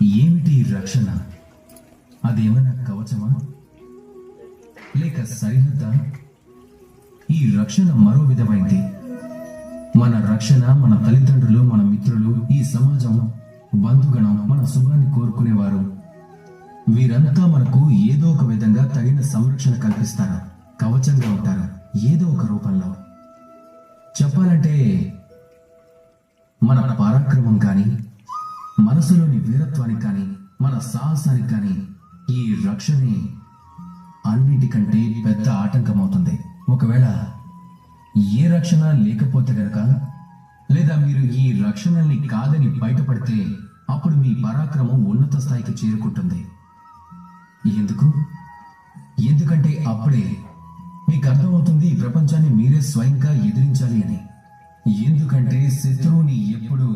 ఏమిటి రక్షణ? అదేమైనా కవచమా లేక సరిహద్దా? ఈ రక్షణ మరో విధమైంది. మన రక్షణ మన తల్లిదండ్రులు, మన మిత్రులు, ఈ సమాజం, బంధుగణం, మన శుభాన్ని కోరుకునేవారు, వీరంతా మనకు ఏదో ఒక విధంగా తగిన సంరక్షణ కల్పిస్తారు, కవచంగా ఉంటారు ఏదో ఒక రూపంలో. చెప్పాలంటే మన పరాక్రమం కానీ, మనసులోని వీరత్వానికి కానీ, మన సాహసానికి కానీ ఈ రక్షణే అన్నిటికంటే పెద్ద ఆటంకమవుతుంది. ఒకవేళ ఏ రక్షణ లేకపోతే గనక, లేదా మీరు ఈ రక్షణల్ని కాదని బయటపడితే, అప్పుడు మీ పరాక్రమం ఉన్నత స్థాయికి చేరుకుంటుంది. ఎందుకంటే అప్పుడే మీకు అర్థమవుతుంది ఈ ప్రపంచాన్ని మీరే స్వయంగా ఎదిరించాలి అని. ఎందుకంటే శత్రువుని ఎప్పుడు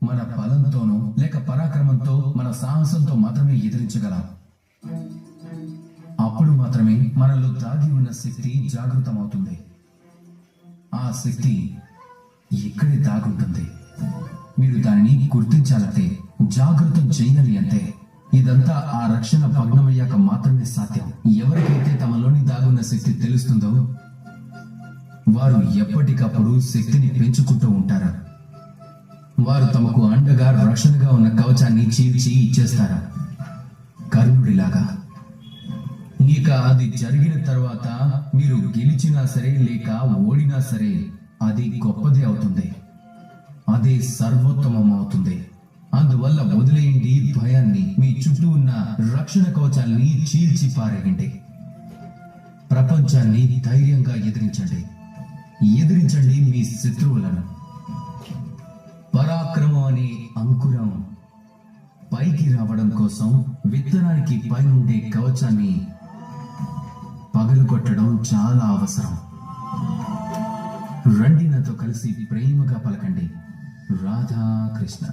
మన బలంతోనో లేక పరాక్రమంతో, మన సాహసంతో మాత్రమే ఎదిరించగలం. అప్పుడు మాత్రమే మనలో దాగి ఉన్న శక్తి జాగృతమవుతుంది. ఆ శక్తి ఇక్కడే దాగుంటుంది. మీరు దానిని గుర్తించాలంటే, జాగృతం చేయాలి అంటే, ఇదంతా ఆ రక్షణ భగ్నమయ్యాక మాత్రమే సాధ్యం. ఎవరికైతే తమలోని దాగున్న శక్తి తెలుస్తుందో వారు ఎప్పటికప్పుడు శక్తిని పెంచుకుంటూ ఉంటారు. వారు తమకు అండగా, రక్షణగా ఉన్న కవచాన్ని చీల్చి ఇచ్చేస్తారు, కర్ణుడిలాగా. ఇక అది జరిగిన తర్వాత మీరు గెలిచినా సరే లేక ఓడినా సరే అది గొప్పదే అవుతుంది, అదే సర్వోత్తమం అవుతుంది. అందువల్ల వదిలేయండి భయాన్ని, మీ చుట్టూ ఉన్న రక్షణ కవచాల్ని చీల్చి పారేయండి. ప్రపంచాన్ని ధైర్యంగా ఎదిరించండి మీ శత్రువులను. పరాక్రమం అనే అంకురం పైకి రావడం కోసం విత్తనానికి పైనుండే కవచాన్ని పగలుకొట్టడం చాలా అవసరం. రండి నాతో కలిసి ప్రేమగా పలకండి, రాధాకృష్ణ.